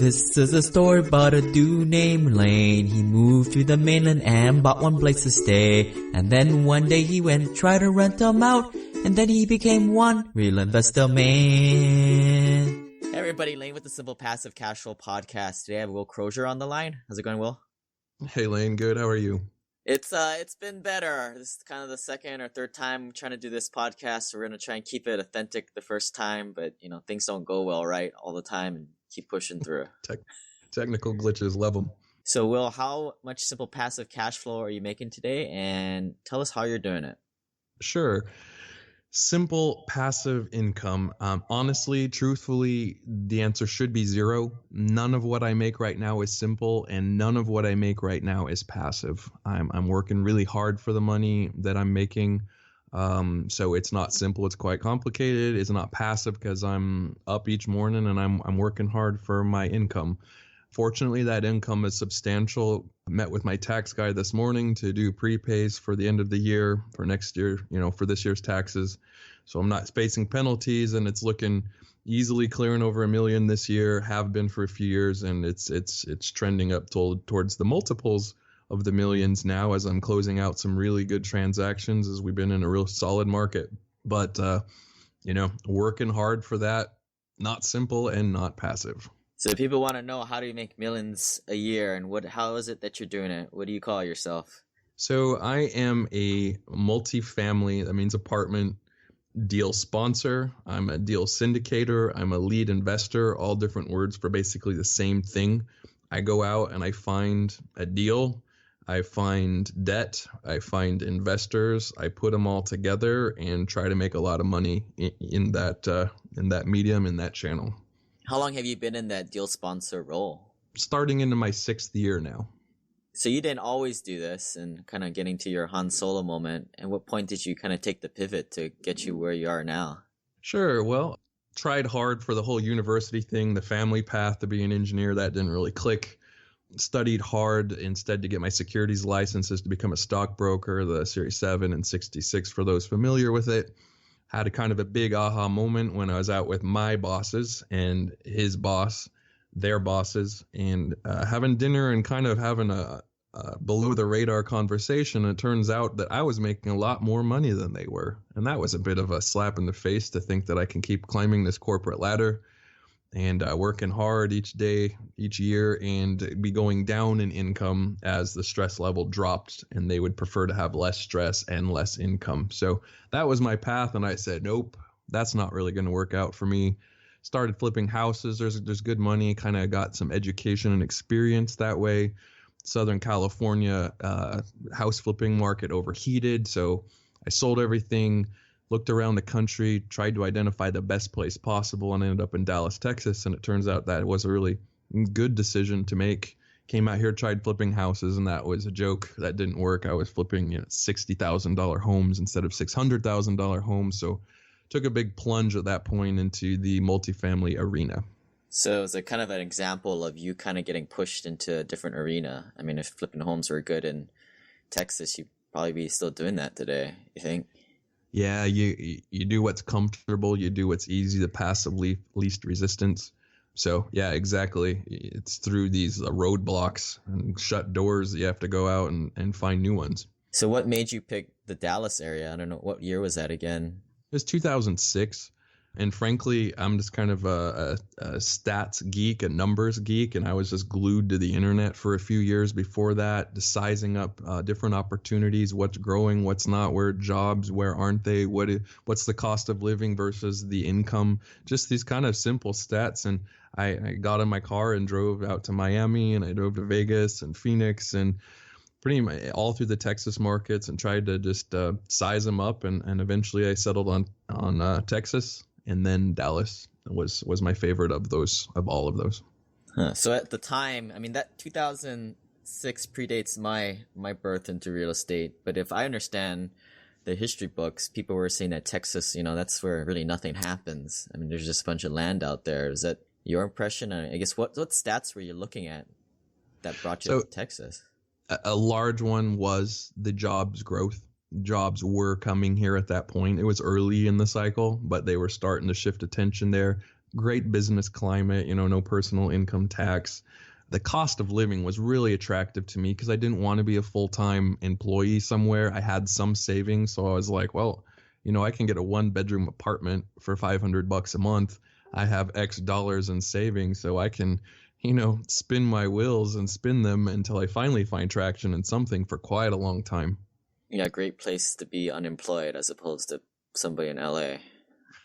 This is a story about a dude named Lane. He moved to the mainland and bought one place to stay. And then one day he went try to rent them out. And then he became one real investor man. Hey everybody, Lane with the Simple Passive Cash Flow Podcast. Today I have Will Crozier on the line. How's it going, Will? Hey Lane, good. How are you? It's been better. This is kind of the second or third time trying to do this podcast. So we're going to try and keep it authentic the first time, but things don't go well, right? All the time and keep pushing through. Technical glitches, love them. So Will, how much simple passive cash flow are you making today? And tell us how you're doing it. Sure. Simple passive income. Honestly, truthfully, the answer should be zero. None of what I make right now is simple, and none of what I make right now is passive. I'm working really hard for the money that I'm making. So it's not simple. It's quite complicated. It's not passive because I'm up each morning and I'm working hard for my income. Fortunately, that income is substantial. I met with my tax guy this morning to do prepays for the end of the year, for next year, for this year's taxes. So I'm not facing penalties, and it's looking easily clearing over $1 million this year, have been for a few years, and it's trending up towards the multiples of the millions now as I'm closing out some really good transactions as we've been in a real solid market. But, working hard for that, not simple and not passive. So people want to know, how do you make millions a year, and how is it that you're doing it? What do you call yourself? So I am a multifamily, that means apartment, deal sponsor. I'm a deal syndicator. I'm a lead investor, all different words for basically the same thing. I go out and I find a deal. I find debt. I find investors. I put them all together and try to make a lot of money in that medium, in that channel. How long have you been in that deal sponsor role? Starting into my 6th year now. So you didn't always do this, and kind of getting to your Han Solo moment. At what point did you kind of take the pivot to get you where you are now? Sure. Well, tried hard for the whole university thing, the family path to be an engineer. That didn't really click. Studied hard instead to get my securities licenses to become a stockbroker, the Series 7 and 66 for those familiar with it. Had a kind of a big aha moment when I was out with my bosses and his boss, their bosses, and having dinner and kind of having a below the radar conversation. It turns out that I was making a lot more money than they were. And that was a bit of a slap in the face to think that I can keep climbing this corporate ladder and working hard each day, each year, and be going down in income as the stress level dropped, and they would prefer to have less stress and less income. So that was my path, and I said, nope, that's not really going to work out for me. Started flipping houses. There's good money, kind of got some education and experience that way. Southern California house flipping market overheated, so I sold everything, looked around the country, tried to identify the best place possible, and ended up in Dallas, Texas. And it turns out that was a really good decision to make. Came out here, tried flipping houses, and that was a joke. That didn't work. I was flipping $60,000 homes instead of $600,000 homes. So took a big plunge at that point into the multifamily arena. So is it kind of an example of you kind of getting pushed into a different arena? I mean, if flipping homes were good in Texas, you'd probably be still doing that today, you think? Yeah, you do what's comfortable, you do what's easy, the passive least resistance. So yeah, exactly. It's through these roadblocks and shut doors that you have to go out and find new ones. So what made you pick the Dallas area? I don't know, what year was that again? It was 2006. And frankly, I'm just kind of a stats geek, a numbers geek, and I was just glued to the internet for a few years before that, just sizing up different opportunities, what's growing, what's not, where jobs, where aren't they, what's the cost of living versus the income, just these kind of simple stats. And I got in my car and drove out to Miami, and I drove to Vegas and Phoenix and pretty much all through the Texas markets and tried to just size them up. And eventually I settled on Texas. And then Dallas was my favorite of all of those. Huh. So at the time, I mean, that 2006 predates my birth into real estate. But if I understand the history books, people were saying that Texas, that's where really nothing happens. I mean, there's just a bunch of land out there. Is that your impression? I guess what stats were you looking at that brought you to Texas? A large one was the jobs growth. Jobs were coming here at that point. It was early in the cycle, but they were starting to shift attention there. great business climate, no personal income tax. The cost of living was really attractive to me because I didn't want to be a full-time employee somewhere. I had some savings, so I was like, well, I can get a one-bedroom apartment for $500 a month. I have X dollars in savings, so I can, spin my wheels and spin them until I finally find traction in something for quite a long time. Yeah, great place to be unemployed as opposed to somebody in LA.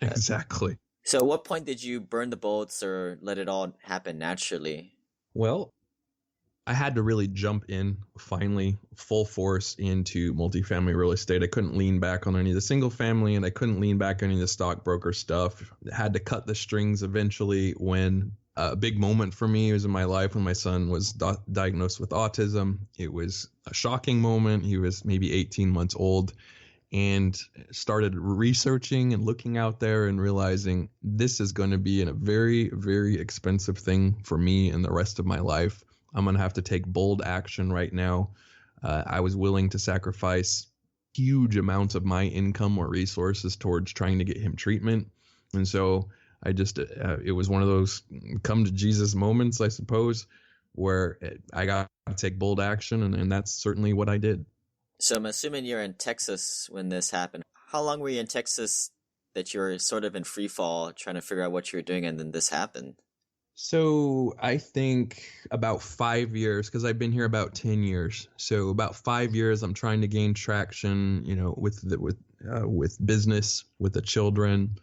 Exactly. So at what point did you burn the boats or let it all happen naturally? Well, I had to really jump in finally full force into multifamily real estate. I couldn't lean back on any of the single family and I couldn't lean back on any of the stockbroker stuff. I had to cut the strings eventually when a big moment for me was in my life when my son was diagnosed with autism. It was a shocking moment. He was maybe 18 months old and started researching and looking out there and realizing this is going to be a very, very expensive thing for me and the rest of my life. I'm going to have to take bold action right now. I was willing to sacrifice huge amounts of my income or resources towards trying to get him treatment. And so I just, it was one of those come to Jesus moments, I suppose, where I got to take bold action. And that's certainly what I did. So I'm assuming you're in Texas when this happened. How long were you in Texas that you were sort of in free fall trying to figure out what you were doing and then this happened? So I think about 5 years, because I've been here about 10 years. So about 5 years, I'm trying to gain traction, with business, with the children,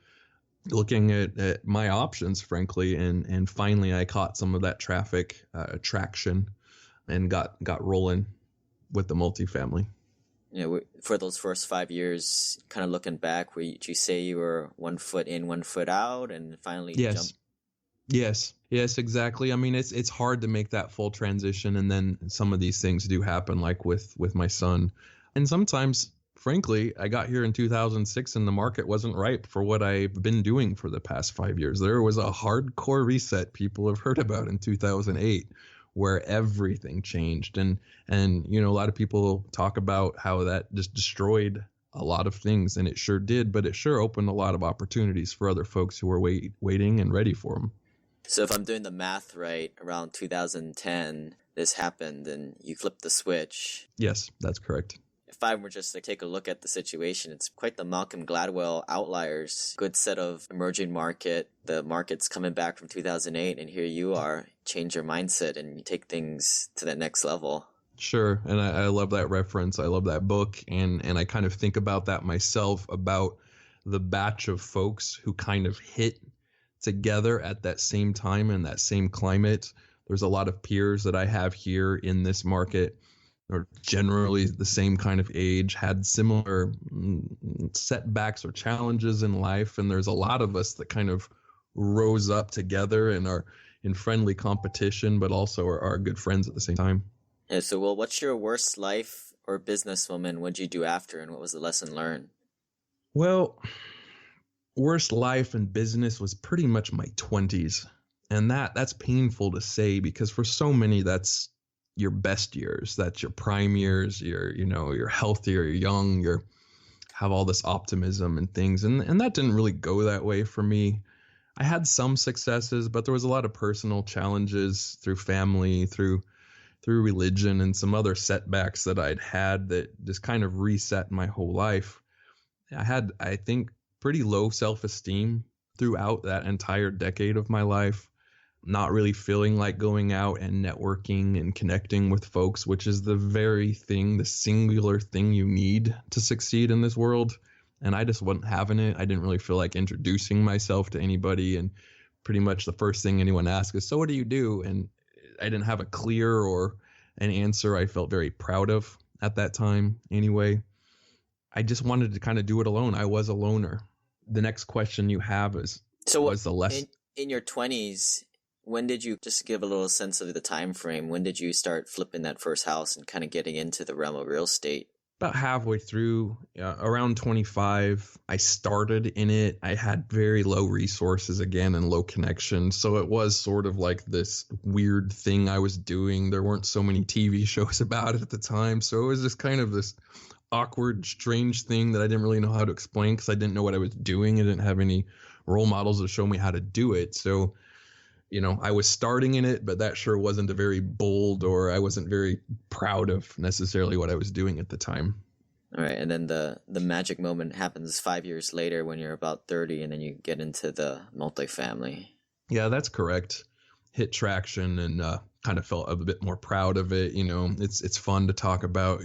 looking at my options, frankly, and finally I caught some of that traction and got rolling with the multifamily. For those first 5 years, kind of looking back, did you say you were 1 foot in, 1 foot out, and finally jumped? Yes, exactly. I mean, it's hard to make that full transition, and then some of these things do happen, like with my son. And sometimes, frankly, I got here in 2006 and the market wasn't ripe for what I've been doing for the past 5 years. There was a hardcore reset people have heard about in 2008 where everything changed. And a lot of people talk about how that just destroyed a lot of things, and it sure did, but it sure opened a lot of opportunities for other folks who were waiting and ready for them. So if I'm doing the math right, around 2010, this happened and you flipped the switch. Yes, that's correct. If I were just to take a look at the situation, it's quite the Malcolm Gladwell outliers. Good set of emerging market. The market's coming back from 2008, and here you are, change your mindset and you take things to the next level. Sure, and I love that reference. I love that book, and I kind of think about that myself, about the batch of folks who kind of hit together at that same time in that same climate. There's a lot of peers that I have here in this market are generally the same kind of age, had similar setbacks or challenges in life. And there's a lot of us that kind of rose up together and are in friendly competition, but also are good friends at the same time. Yeah, so, what's your worst life or business moment? What'd you do after, and what was the lesson learned? Well, worst life and business was pretty much my 20s. And that's painful to say because for so many, that's your best years. That's your prime years. You're healthier, you're young, you have all this optimism and things. And that didn't really go that way for me. I had some successes, but there was a lot of personal challenges through family, through religion, and some other setbacks that I'd had that just kind of reset my whole life. I had, I think, pretty low self-esteem throughout that entire decade of my life, not really feeling like going out and networking and connecting with folks, which is the very thing, the singular thing you need to succeed in this world. And I just wasn't having it. I didn't really feel like introducing myself to anybody. And pretty much the first thing anyone asks is, so what do you do? And I didn't have a clear or an answer I felt very proud of at that time anyway. I just wanted to kind of do it alone. I was a loner. The next question you have is, so was the lesson in your 20s? When did you, just give a little sense of the time frame, when did you start flipping that first house and kind of getting into the realm of real estate? About halfway through, around 25, I started in it. I had very low resources again and low connection. So it was sort of like this weird thing I was doing. There weren't so many TV shows about it at the time. So it was just kind of this awkward, strange thing that I didn't really know how to explain because I didn't know what I was doing. I didn't have any role models to show me how to do it. So, I was starting in it, but that sure wasn't a very bold, or I wasn't very proud of necessarily what I was doing at the time. All right. And then the magic moment happens 5 years later when you're about 30, and then you get into the multifamily. Yeah, that's correct. Hit traction and kind of felt a bit more proud of it. It's fun to talk about.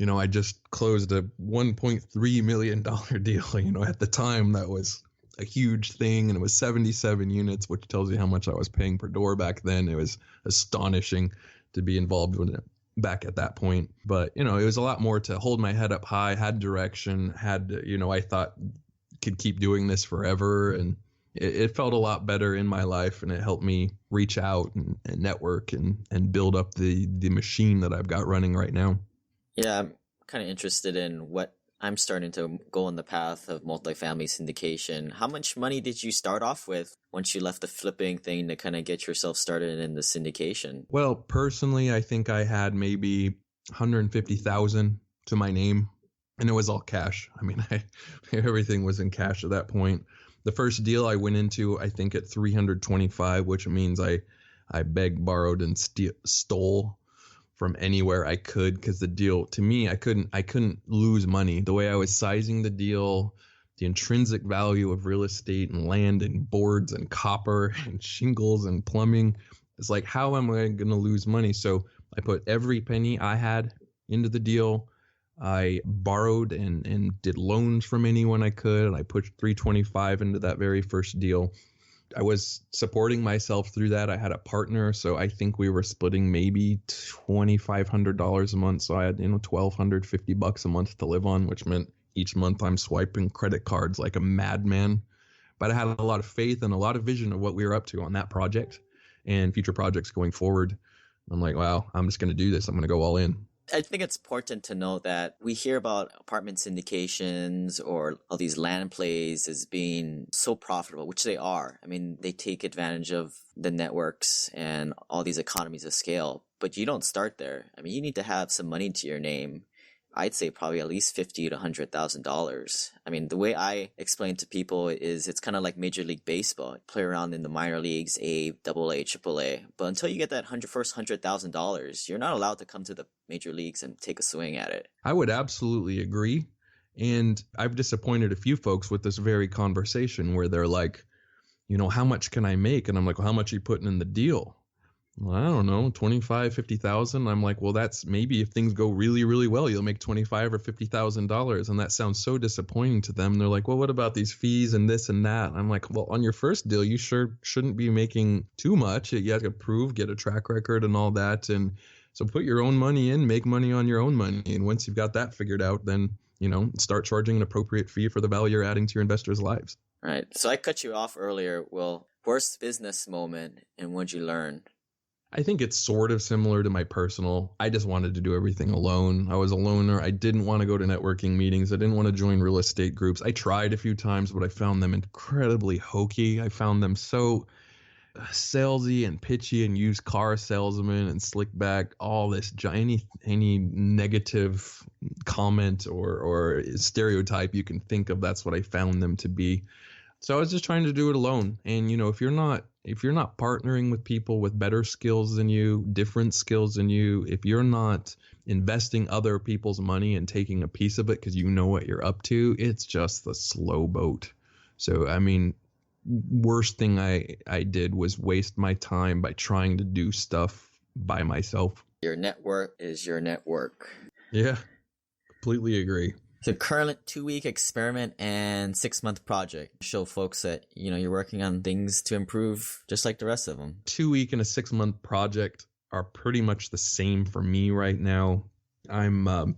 I just closed a $1.3 million deal. At the time that was a huge thing, and it was 77 units, which tells you how much I was paying per door back then. It was astonishing to be involved with it back at that point. But, it was a lot more to hold my head up high, had direction, I thought could keep doing this forever. And it felt a lot better in my life, and it helped me reach out and network and build up the machine that I've got running right now. Yeah, I'm kind of interested in what I'm starting to go on the path of multifamily syndication. How much money did you start off with once you left the flipping thing to kind of get yourself started in the syndication? Well, personally, I think I had maybe $150,000 to my name, and it was all cash. I mean, everything was in cash at that point. The first deal I went into, I think at 325, which means I begged, borrowed, and stole from anywhere I could, because the deal, to me, I couldn't lose money. The way I was sizing the deal, the intrinsic value of real estate and land and boards and copper and shingles and plumbing, it's like, how am I going to lose money? So I put every penny I had into the deal. I borrowed and did loans from anyone I could, and I put 325 into that very first deal. I was supporting myself through that. I had a partner, so I think we were splitting maybe $2,500 a month. So I had, $1,250 a month to live on, which meant each month I'm swiping credit cards like a madman. But I had a lot of faith and a lot of vision of what we were up to on that project and future projects going forward. I'm like, wow, I'm just going to do this. I'm going to go all in. I think it's important to know that we hear about apartment syndications or all these land plays as being so profitable, which they are. I mean, they take advantage of the networks and all these economies of scale, but you don't start there. I mean, you need to have some money to your name. I'd say probably at least $50,000 to $100,000. I mean, the way I explain to people is it's kind of like Major League Baseball. Play around in the minor leagues, A, AA, AAA. But until you get that first $100,000, you're not allowed to come to the major leagues and take a swing at it. I would absolutely agree. And I've disappointed a few folks with this very conversation where they're like, how much can I make? And I'm like, well, how much are you putting in the deal? Well, I don't know, 25, 50,000. I'm like, well, that's maybe if things go really, really well, you'll make 25 or $50,000. And that sounds so disappointing to them. They're like, well, what about these fees and this and that? I'm like, well, on your first deal, you sure shouldn't be making too much. You have to prove, get a track record and all that. And so put your own money in, make money on your own money. And once you've got that figured out, then, start charging an appropriate fee for the value you're adding to your investors' lives. Right. So I cut you off earlier. Well, worst business moment and what'd you learn? I think it's sort of similar to my personal. I just wanted to do everything alone. I was a loner. I didn't want to go to networking meetings. I didn't want to join real estate groups. I tried a few times, but I found them incredibly hokey. I found them so salesy and pitchy and used car salesmen and slick back, all this, any negative comment or stereotype you can think of, that's what I found them to be. So I was just trying to do it alone. And, if you're not partnering with people with better skills than you, different skills than you, if you're not investing other people's money and taking a piece of it because you know what you're up to, it's just the slow boat. So, I mean, worst thing I did was waste my time by trying to do stuff by myself. Your network is your network. Yeah, completely agree. The current 2-week experiment and 6-month project show folks that, you're working on things to improve just like the rest of them. 2-week and a 6-month project are pretty much the same for me right now. I'm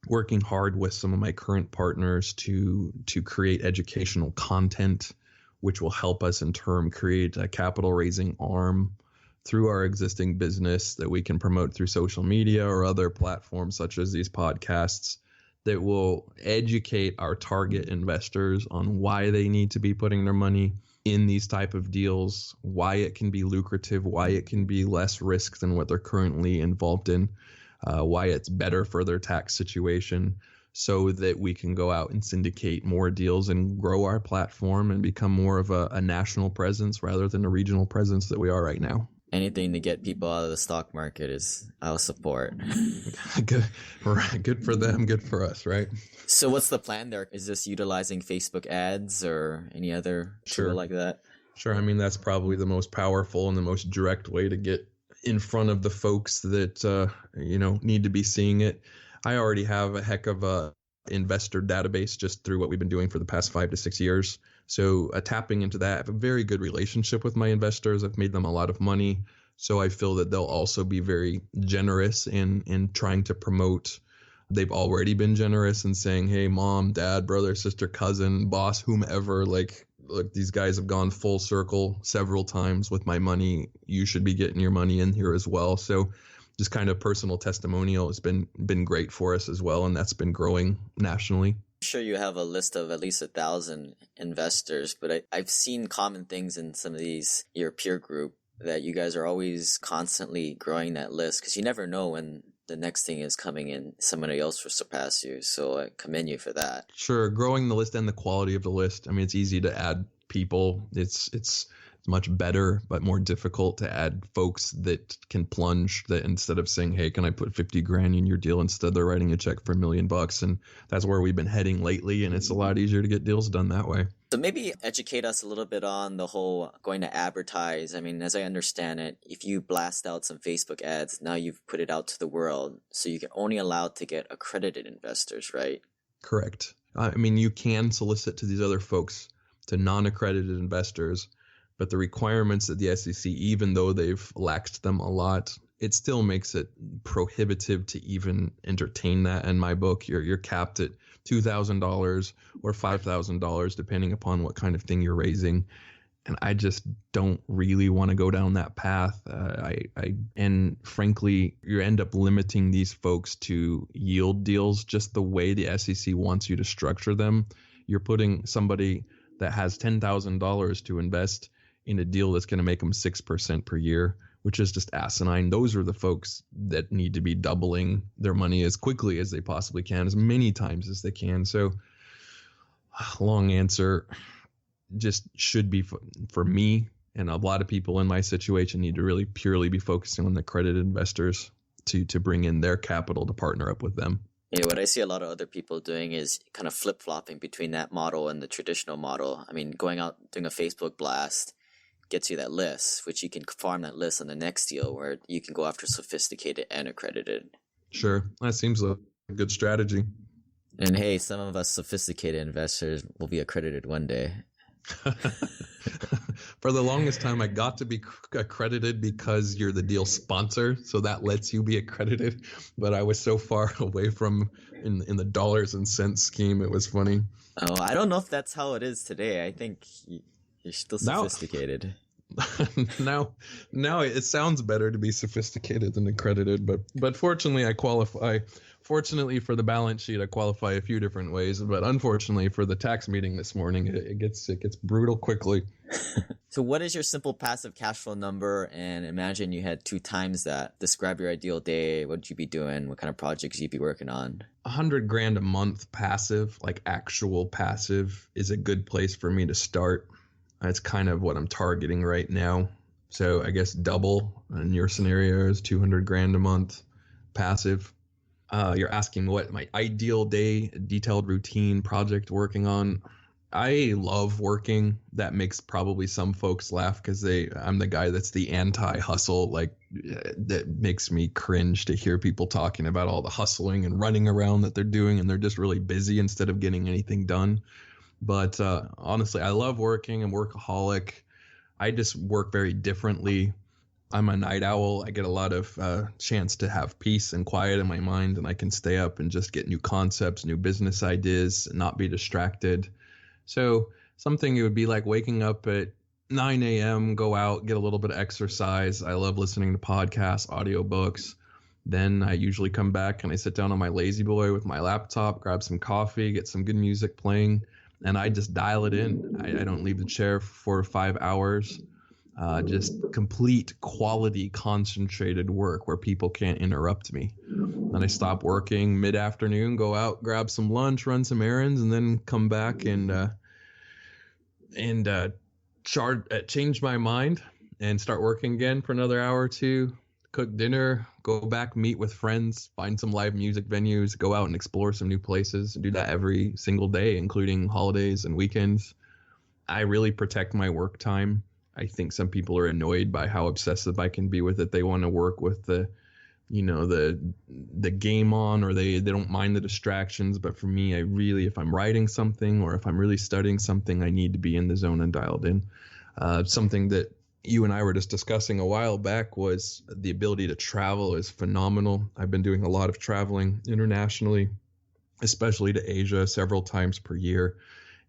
working hard with some of my current partners to create educational content, which will help us in turn create a capital raising arm through our existing business that we can promote through social media or other platforms such as these podcasts, that will educate our target investors on why they need to be putting their money in these type of deals, why it can be lucrative, why it can be less risk than what they're currently involved in, why it's better for their tax situation. so that we can go out and syndicate more deals and grow our platform and become more of a national presence rather than a regional presence that we are right now. Anything to get people out of the stock market is I'll support. Good, right, good for them, good for us, right? So what's the plan there? Is this utilizing Facebook ads or any other tool like that? Sure. I mean, that's probably the most powerful and the most direct way to get in front of the folks that, need to be seeing it. I already have a heck of a investor database just through what we've been doing for the past 5 to 6 years. So tapping into that, I have a very good relationship with my investors. I've made them a lot of money. So I feel that they'll also be very generous in trying to promote. They've already been generous in saying, hey, mom, dad, brother, sister, cousin, boss, whomever, like, look, these guys have gone full circle several times with my money. You should be getting your money in here as well. So just kind of personal testimonial has been great for us as well. And that's been growing nationally. I'm sure you have a list of at least 1,000 investors, but I've seen common things in some of these, your peer group, that you guys are always constantly growing that list because you never know when the next thing is coming in, somebody else will surpass you. So I commend you for that. Sure. Growing the list and the quality of the list. I mean, it's easy to add people. It's much better, but more difficult to add folks that can plunge, that instead of saying, hey, can I put 50 grand in your deal? Instead, they're writing a check for $1 million. And that's where we've been heading lately. And it's a lot easier to get deals done that way. So maybe educate us a little bit on the whole going to advertise. I mean, as I understand it, if you blast out some Facebook ads, now you've put it out to the world. So you're only allowed to get accredited investors, right? Correct. I mean, you can solicit to these other folks, to non-accredited investors, but the requirements at the SEC, even though they've laxed them a lot, it still makes it prohibitive to even entertain that. In my book, you're capped at $2,000 or $5,000, depending upon what kind of thing you're raising. And I just don't really want to go down that path. And frankly, you end up limiting these folks to yield deals just the way the SEC wants you to structure them. You're putting somebody that has $10,000 to invest in a deal that's going to make them 6% per year, which is just asinine. Those are the folks that need to be doubling their money as quickly as they possibly can, as many times as they can. So long answer, just should be for me, and a lot of people in my situation need to really purely be focusing on the accredited investors to bring in their capital to partner up with them. Yeah, what I see a lot of other people doing is kind of flip-flopping between that model and the traditional model. I mean, going out, doing a Facebook blast gets you that list, which you can farm that list on the next deal where you can go after sophisticated and accredited. Sure. That seems a good strategy. And hey, some of us sophisticated investors will be accredited one day. For the longest time, I got to be accredited because you're the deal sponsor, so that lets you be accredited. But I was so far away from in the dollars and cents scheme, it was funny. Oh, I don't know if that's how it is today. I think you're still sophisticated. Now it sounds better to be sophisticated than accredited, but fortunately I qualify. Fortunately for the balance sheet, I qualify a few different ways, but unfortunately for the tax meeting this morning, it gets brutal quickly. So what is your simple passive cash flow number? And imagine you had 2 times that. Describe your ideal day. What would you be doing? What kind of projects you'd be working on? $100,000 a month passive, like actual passive, is a good place for me to start. That's kind of what I'm targeting right now. So I guess double in your scenario is $200,000 a month passive. You're asking what my ideal day, detailed routine project working on. I love working. That makes probably some folks laugh because I'm the guy that's the anti-hustle. Like, that makes me cringe to hear people talking about all the hustling and running around that they're doing, and they're just really busy instead of getting anything done. But honestly, I love working. I'm workaholic. I just work very differently. I'm a night owl. I get a lot of chance to have peace and quiet in my mind, and I can stay up and just get new concepts, new business ideas, and not be distracted. So something it would be like waking up at 9 a.m., go out, get a little bit of exercise. I love listening to podcasts, audiobooks. Then I usually come back and I sit down on my lazy boy with my laptop, grab some coffee, get some good music playing, and I just dial it in. I don't leave the chair for 4 or 5 hours. Just complete quality concentrated work where people can't interrupt me. Then I stop working mid-afternoon, go out, grab some lunch, run some errands, and then come back and change my mind and start working again for another hour or two, cook dinner, go back, meet with friends, find some live music venues, go out and explore some new places, do that every single day, including holidays and weekends. I really protect my work time. I think some people are annoyed by how obsessive I can be with it. They want to work with the game on, or they don't mind the distractions. But for me, I really, if I'm writing something or if I'm really studying something, I need to be in the zone and dialed in. Something that you and I were just discussing a while back was the ability to travel is phenomenal. I've been doing a lot of traveling internationally, especially to Asia, several times per year.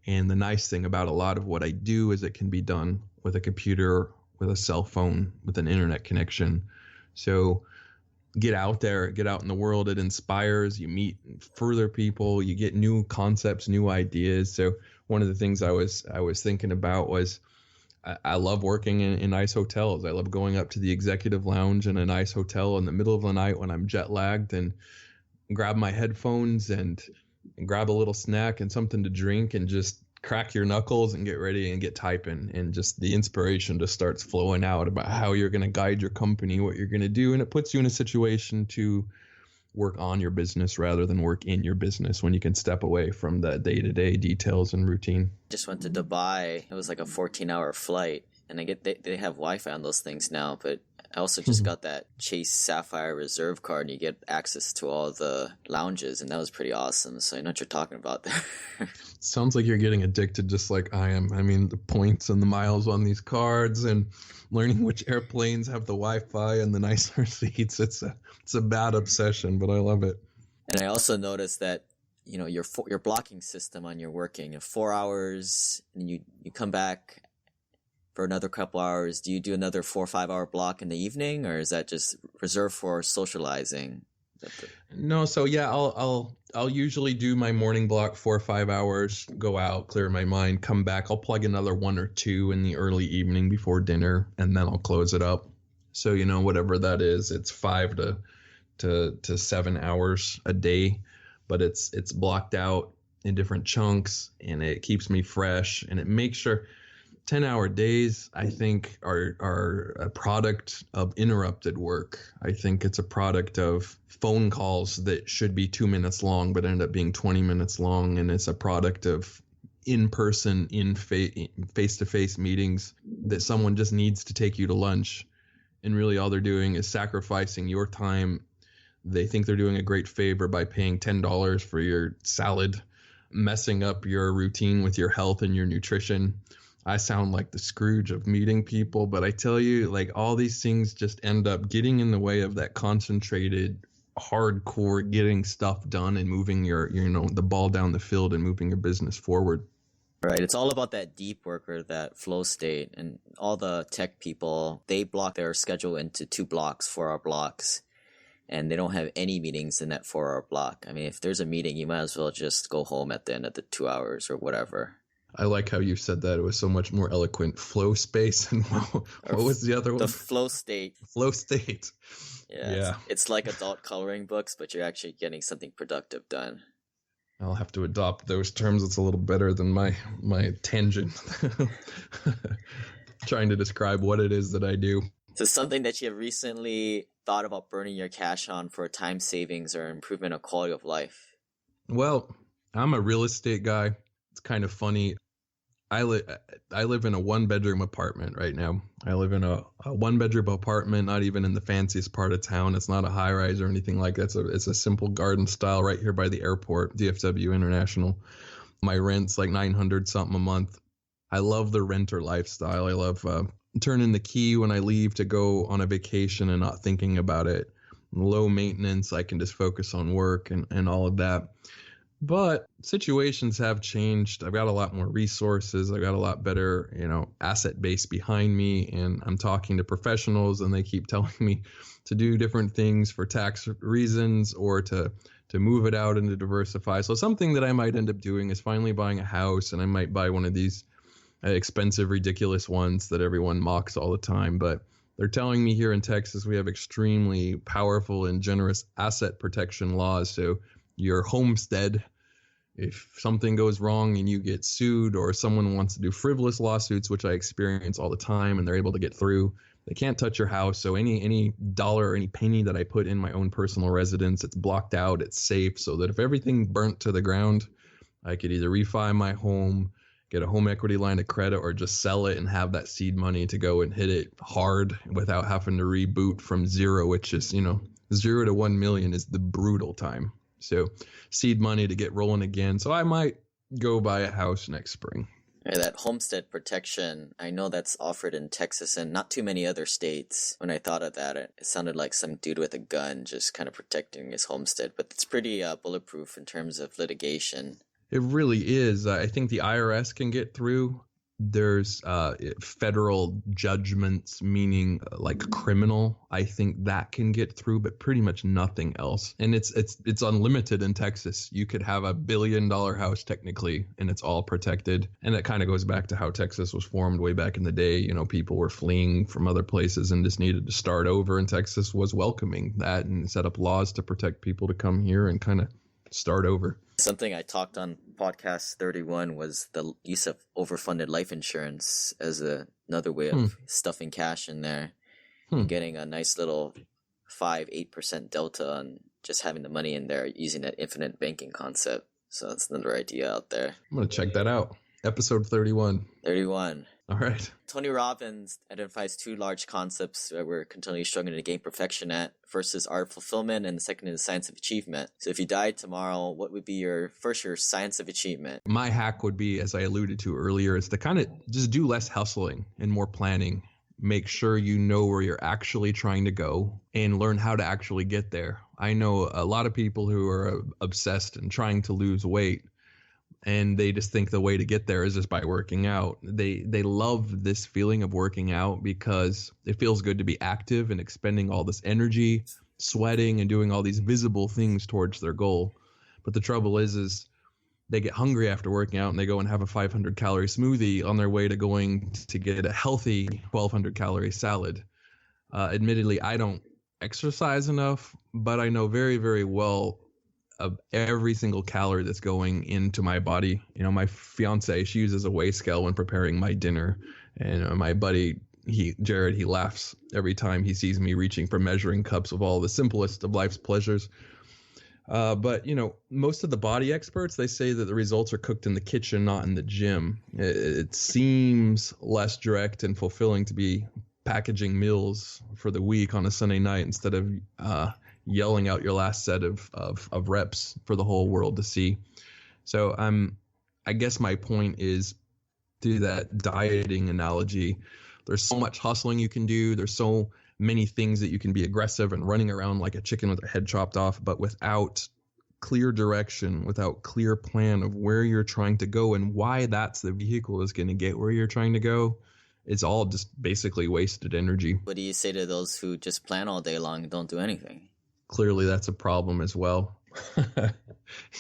And the nice thing about a lot of what I do is it can be done with a computer, with a cell phone, with an internet connection. So get out there, get out in the world. It inspires. You meet further people. You get new concepts, new ideas. So one of the things I was thinking about was I love working in nice hotels. I love going up to the executive lounge in a nice hotel in the middle of the night when I'm jet lagged and grab my headphones and grab a little snack and something to drink and just crack your knuckles and get ready and get typing, and just the inspiration just starts flowing out about how you're going to guide your company, what you're going to do. And it puts you in a situation to work on your business rather than work in your business when you can step away from the day-to-day details and routine. Just went to Dubai. It was like a 14-hour flight, and they have Wi-Fi on those things now, but I also just got that Chase Sapphire Reserve card, and you get access to all the lounges, and that was pretty awesome. So I know what you're talking about there. Sounds like you're getting addicted just like I am. I mean, the points and the miles on these cards and learning which airplanes have the Wi-Fi and the nicer seats. It's a bad obsession, but I love it. And I also noticed that, your blocking system on your working, 4 hours, and you come back for another couple hours. Do you do another 4 or 5 hour block in the evening, or is that just reserved for socializing? No, so yeah, I'll usually do my morning block 4 or 5 hours, go out, clear my mind, come back. I'll plug another 1 or 2 in the early evening before dinner, and then I'll close it up. So whatever that is, it's 5 to 7 hours a day, but it's blocked out in different chunks, and it keeps me fresh, and it makes sure 10-hour days, I think, are a product of interrupted work. I think it's a product of phone calls that should be 2 minutes long but end up being 20 minutes long, and it's a product of in-person, face-to-face meetings that someone just needs to take you to lunch, and really all they're doing is sacrificing your time. They think they're doing a great favor by paying $10 for your salad, messing up your routine with your health and your nutrition. I sound like the Scrooge of meeting people, but I tell you, like, all these things just end up getting in the way of that concentrated, hardcore getting stuff done and moving the ball down the field and moving your business forward. Right. It's all about that deep work or that flow state. And all the tech people, they block their schedule into 2 blocks, 4 hour blocks, and they don't have any meetings in that 4 hour block. I mean, if there's a meeting, you might as well just go home at the end of the 2 hours or whatever. I like how you said that. It was so much more eloquent. Flow space. And what was the other one? The flow state. Flow state. Yeah. It's like adult coloring books, but you're actually getting something productive done. I'll have to adopt those terms. It's a little better than my tangent. Trying to describe what it is that I do. So something that you have recently thought about burning your cash on for time savings or improvement of quality of life? Well, I'm a real estate guy. It's kind of funny. I live in a 1-bedroom apartment right now. I live in a 1-bedroom apartment, not even in the fanciest part of town. It's not a high rise or anything like that. It's a simple garden style right here by the airport, DFW International. My rent's like $900 something a month. I love the renter lifestyle. I love turning the key when I leave to go on a vacation and not thinking about it. Low maintenance. I can just focus on work and all of that. But situations have changed. I've got a lot more resources. I've got a lot better, asset base behind me. And I'm talking to professionals, and they keep telling me to do different things for tax reasons or to move it out and to diversify. So something that I might end up doing is finally buying a house, and I might buy one of these expensive, ridiculous ones that everyone mocks all the time. But They're telling me here in Texas we have extremely powerful and generous asset protection laws. So your homestead, if something goes wrong and you get sued, or someone wants to do frivolous lawsuits, which I experience all the time, and they're able to get through, they can't touch your house. So any dollar or any penny that I put in my own personal residence, it's blocked out, it's safe, so that if everything burnt to the ground, I could either refi my home, get a home equity line of credit, or just sell it and have that seed money to go and hit it hard without having to reboot from zero, which is, 0 to 1 million is the brutal time. So seed money to get rolling again. So I might go buy a house next spring. Yeah, that homestead protection, I know that's offered in Texas and not too many other states. When I thought of that, it sounded like some dude with a gun just kind of protecting his homestead. But it's pretty bulletproof in terms of litigation. It really is. I think the IRS can get through. There's federal judgments, meaning like criminal. I think that can get through, but pretty much nothing else. And it's unlimited in Texas. You could have $1 billion house technically, and it's all protected. And that kind of goes back to how Texas was formed way back in the day. People were fleeing from other places and just needed to start over. And Texas was welcoming that and set up laws to protect people to come here and kind of start over. Something I talked on podcast 31 was the use of overfunded life insurance as another way of stuffing cash in there and getting a nice little 5-8% delta on just having the money in there using that infinite banking concept. So that's another idea out there. I'm going to check that out. Episode 31. 31. All right. Tony Robbins identifies two large concepts that we're continually struggling to gain perfection at. First is art of fulfillment, and the second is science of achievement. So if you died tomorrow, what would be your science of achievement? My hack would be, as I alluded to earlier, is to kind of just do less hustling and more planning. Make sure you know where you're actually trying to go and learn how to actually get there. I know a lot of people who are obsessed and trying to lose weight, and they just think the way to get there is just by working out. They love this feeling of working out because it feels good to be active and expending all this energy, sweating, and doing all these visible things towards their goal. But the trouble is they get hungry after working out and they go and have a 500 calorie smoothie on their way to going to get a healthy 1,200 calorie salad. Admittedly, I don't exercise enough, but I know very, very well of every single calorie that's going into my body. My fiance, she uses a weigh scale when preparing my dinner, and my buddy Jared, he laughs every time he sees me reaching for measuring cups of all the simplest of life's pleasures. But most of the body experts, they say that the results are cooked in the kitchen, not in the gym. It seems less direct and fulfilling to be packaging meals for the week on a Sunday night instead of yelling out your last set of reps for the whole world to see. So I guess my point is, through that dieting analogy, there's so much hustling you can do. There's so many things that you can be aggressive and running around like a chicken with their head chopped off, but without clear direction, without clear plan of where you're trying to go and why that's the vehicle is going to get where you're trying to go, it's all just basically wasted energy. What do you say to those who just plan all day long and don't do anything? Clearly, that's a problem as well.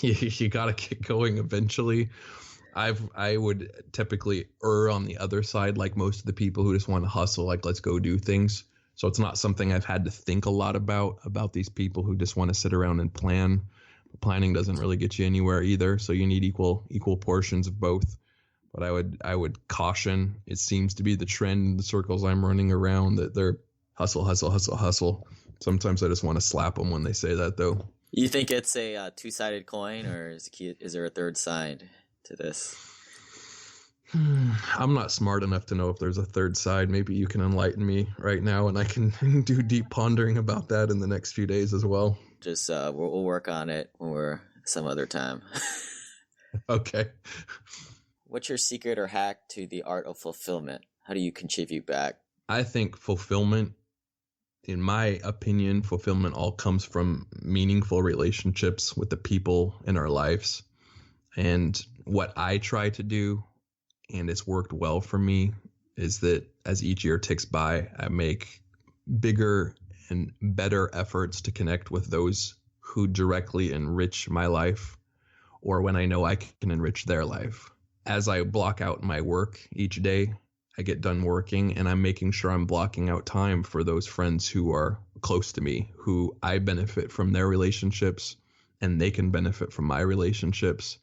You got to get going eventually. I would typically err on the other side, like most of the people who just want to hustle, like let's go do things. So it's not something I've had to think a lot about these people who just want to sit around and plan. Planning doesn't really get you anywhere either. So you need equal portions of both. But I would caution. It seems to be the trend in the circles I'm running around that they're hustle, hustle, hustle, hustle. Sometimes I just want to slap them when they say that, though. You think it's a two-sided coin, or is there a third side to this? I'm not smart enough to know if there's a third side. Maybe you can enlighten me right now, and I can do deep pondering about that in the next few days as well. Just we'll work on it when we're some other time. Okay. What's your secret or hack to the art of fulfillment? How do you contribute back? I think fulfillment, in my opinion, fulfillment all comes from meaningful relationships with the people in our lives. And what I try to do, and it's worked well for me, is that as each year ticks by, I make bigger and better efforts to connect with those who directly enrich my life, or when I know I can enrich their life. As I block out my work each day, I get done working, and I'm making sure I'm blocking out time for those friends who are close to me, who I benefit from their relationships and they can benefit from my relationships.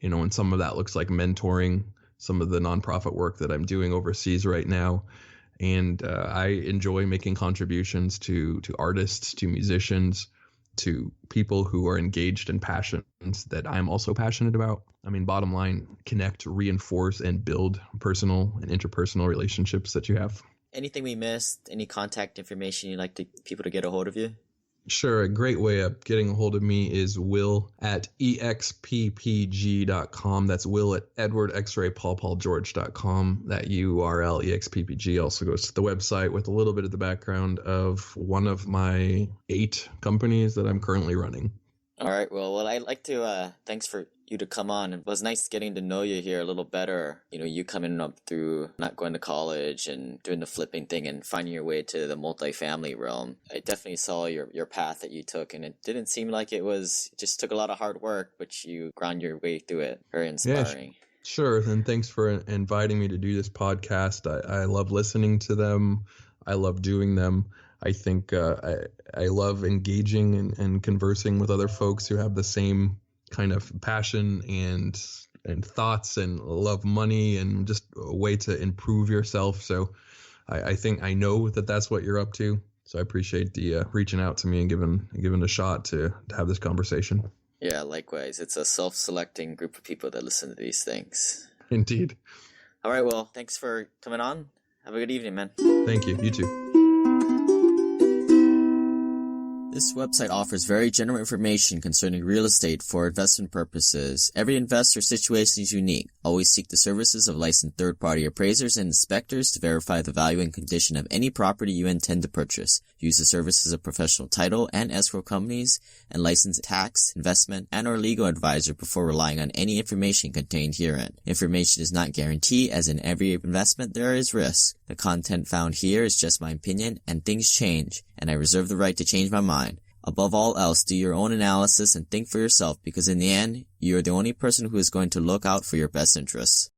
And some of that looks like mentoring, some of the nonprofit work that I'm doing overseas right now. And I enjoy making contributions to artists, to musicians, to people who are engaged in passions that I'm also passionate about. I mean, bottom line, connect, reinforce, and build personal and interpersonal relationships that you have. Anything we missed? Any contact information you'd like people to get a hold of you? Sure. A great way of getting a hold of me is will@exppg.com. That's will@edwardxraypaulgeorge.com. That URL, EXPPG, also goes to the website with a little bit of the background of one of my 8 companies that I'm currently running. All right. Well, I'd like to thanks for you to come on. It was nice getting to know you here a little better. You coming up through not going to college and doing the flipping thing and finding your way to the multifamily realm. I definitely saw your path that you took, and it didn't seem like it just took a lot of hard work, but you ground your way through it. Very inspiring. Yeah, sure. And thanks for inviting me to do this podcast. I love listening to them. I love doing them. I think I love engaging and conversing with other folks who have the same kind of passion and thoughts and love money and just a way to improve yourself. So I think I know that that's what you're up to. So I appreciate the reaching out to me and giving a shot to have this conversation. Yeah, likewise. It's a self-selecting group of people that listen to these things. Indeed. All right. Well, thanks for coming on. Have a good evening, man. Thank you. You too. This website offers very general information concerning real estate for investment purposes. Every investor situation is unique. Always seek the services of licensed third-party appraisers and inspectors to verify the value and condition of any property you intend to purchase. Use the services of professional title and escrow companies and licensed tax, investment, and or legal advisor before relying on any information contained herein. Information is not guaranteed, as in every investment there is risk. The content found here is just my opinion, and things change, and I reserve the right to change my mind. Above all else, do your own analysis and think for yourself, because in the end, you are the only person who is going to look out for your best interests.